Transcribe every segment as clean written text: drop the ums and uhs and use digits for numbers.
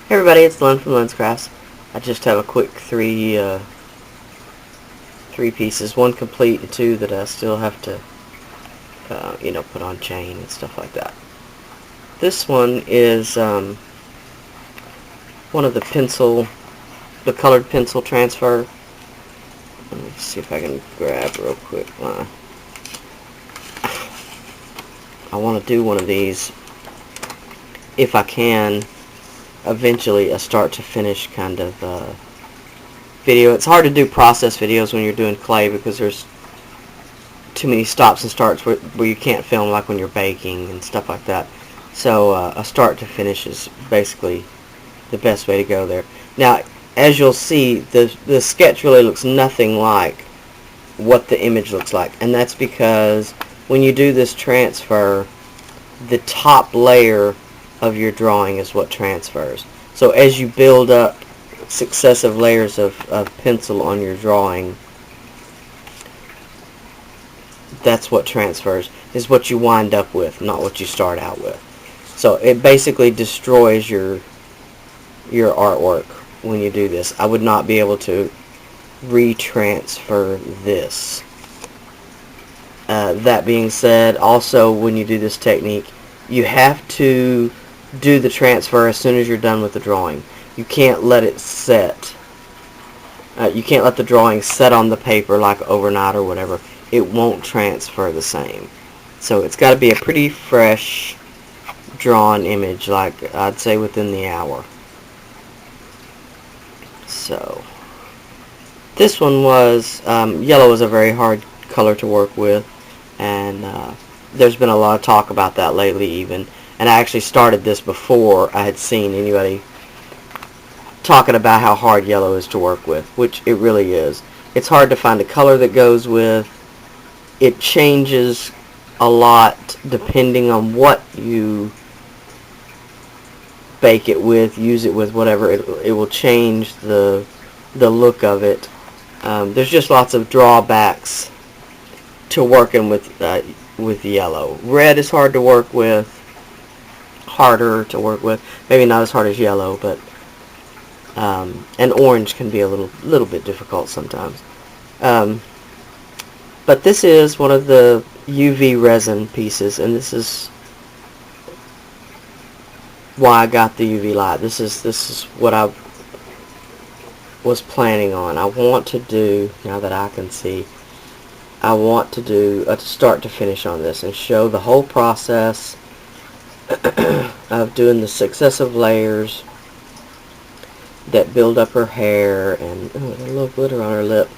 Hey everybody, it's Lyn from Lyn's Crafts. I just have a quick three pieces, one complete and two that I still have to, put on chain and stuff like that. This one is one of the colored pencil transfer. Let me see if I can grab real quick. I want to do one of these, if I can, eventually a start to finish kind of video. It's hard to do process videos when you're doing clay because there's too many stops and starts where you can't film, like when you're baking and stuff like that. So a start to finish is basically the best way to go there. Now, as you'll see, the sketch really looks nothing like what the image looks like, and that's because when you do this transfer, the top layer of your drawing is what transfers. So as you build up successive layers of pencil on your drawing, that's what transfers, is what you wind up with, not what you start out with. So it basically destroys your artwork when you do this. I would not be able to retransfer this. That being said, also when you do this technique, you have to do the transfer as soon as you're done with the drawing. You can't let it set. You can't let the drawing set on the paper like overnight or whatever. It won't transfer the same. So it's got to be a pretty fresh drawn image, like I'd say within the hour. So this one was, yellow is a very hard color to work with, and there's been a lot of talk about that lately even. And I actually started this before I had seen anybody talking about how hard yellow is to work with, which it really is. It's hard to find a color that goes with. It changes a lot depending on what you bake it with, use it with, whatever. It will change the look of it. There's just lots of drawbacks to working with yellow. Red is hard to work with, harder to work with. Maybe not as hard as yellow, but and orange can be a little bit difficult sometimes. But this is one of the UV resin pieces, and this is why I got the UV light. This is what I was planning on. I want to do, now that I can see, I want to do a start to finish on this and show the whole process of doing the successive layers that build up her hair, and a little glitter on her lip.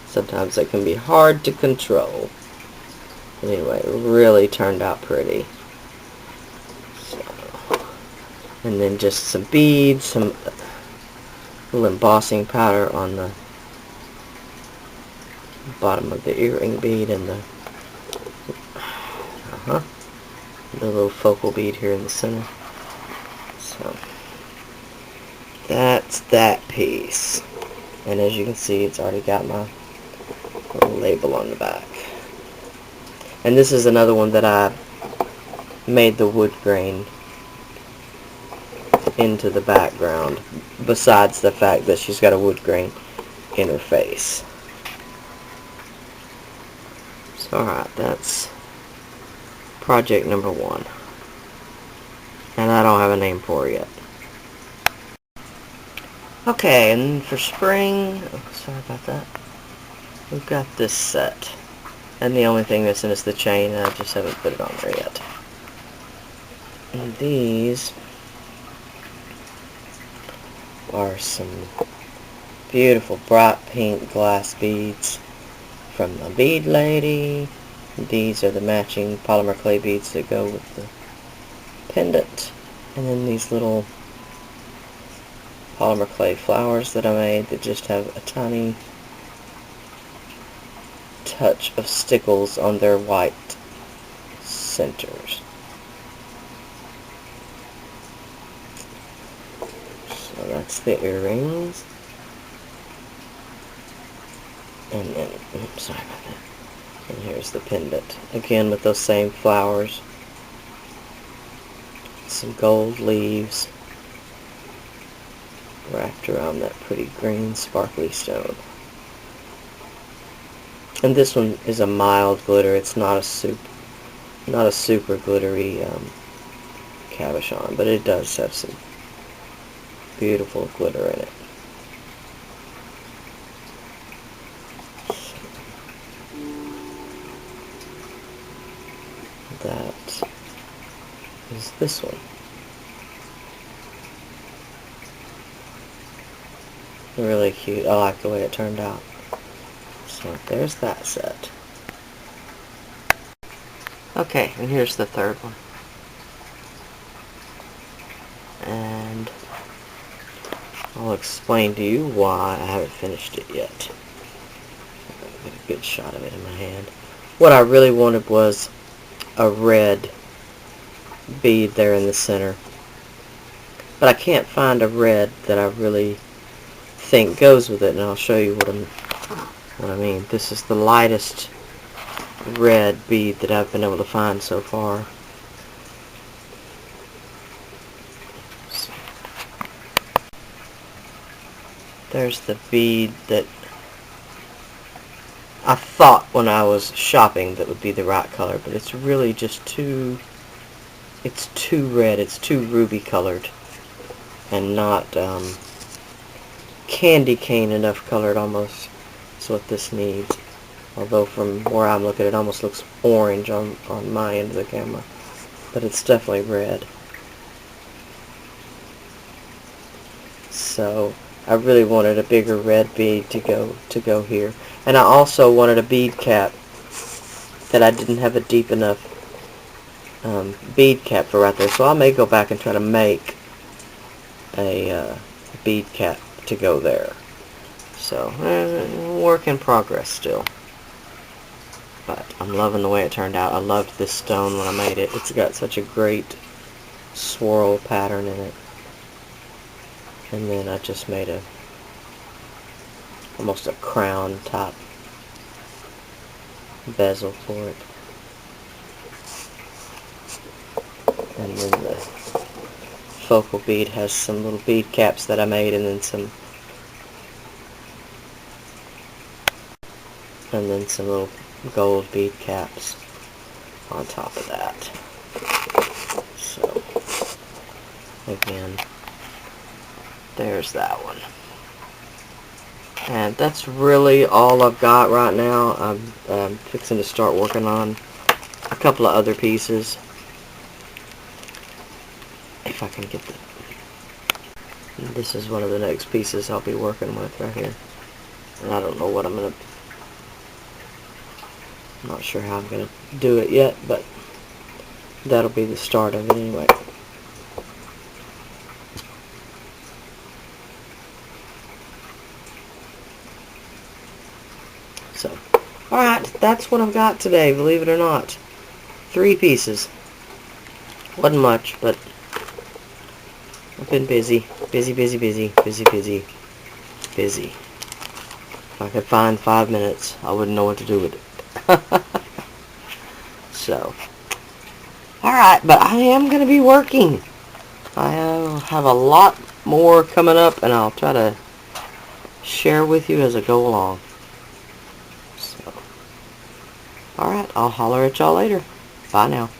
Sometimes it can be hard to control. Anyway, it really turned out pretty. So, and then just some beads, some little embossing powder on the bottom of the earring bead, and the little focal bead here in the center. So that's that piece. And as you can see, it's already got my little label on the back. And this is another one that I made the wood grain into the background, besides the fact that she's got a wood grain in her face. So alright, that's project number 1. And I don't have a name for it yet. Okay, and for spring, sorry about that, we've got this set. And the only thing missing is the chain, and I just haven't put it on there yet. And these are some beautiful bright pink glass beads from the bead lady. These are the matching polymer clay beads that go with the pendant. And then these little polymer clay flowers that I made that just have a tiny touch of stickles on their white centers. So that's the earrings. And then, oops, sorry about that. And here's the pendant. Again with those same flowers. Some gold leaves. wrapped around that pretty green sparkly stone. And this one is a mild glitter. It's not a super glittery cabochon, but it does have some beautiful glitter in it. That is this one. Really cute. I like the way it turned out. So there's that set. Okay, and here's the third one. And I'll explain to you why I haven't finished it yet. Get a good shot of it in my hand. What I really wanted was a red bead there in the center. But I can't find a red that I really think goes with it, and I'll show you what I mean. This is the lightest red bead that I've been able to find so far. So, there's the bead that I thought when I was shopping that would be the right color, but it's really just it's too red, it's too ruby colored, and not candy cane enough colored almost is what this needs. Although from where I'm looking, it almost looks orange on my end of the camera, but it's definitely red. So I really wanted a bigger red bead to go here, and I also wanted a bead cap that I didn't have a deep enough bead cap for right there. So I may go back and try to make a bead cap to go there. So work in progress still. But I'm loving the way it turned out. I loved this stone when I made it. It's got such a great swirl pattern in it. And then I just made almost a crown type bezel for it. And then the focal bead has some little bead caps that I made, and then some little gold bead caps on top of that. So again, there's that one. And that's really all I've got right now. I'm fixing to start working on a couple of other pieces. If I can get this is one of the next pieces I'll be working with right here. And I don't know what I'm not sure how I'm going to do it yet, but that'll be the start of it anyway. So, alright, that's what I've got today, believe it or not. 3 pieces. Wasn't much, but I've been busy. Busy. If I could find 5 minutes, I wouldn't know what to do with it. So, alright, but I am going to be working. I have a lot more coming up, and I'll try to share with you as I go along. So, alright, I'll holler at y'all later. Bye now.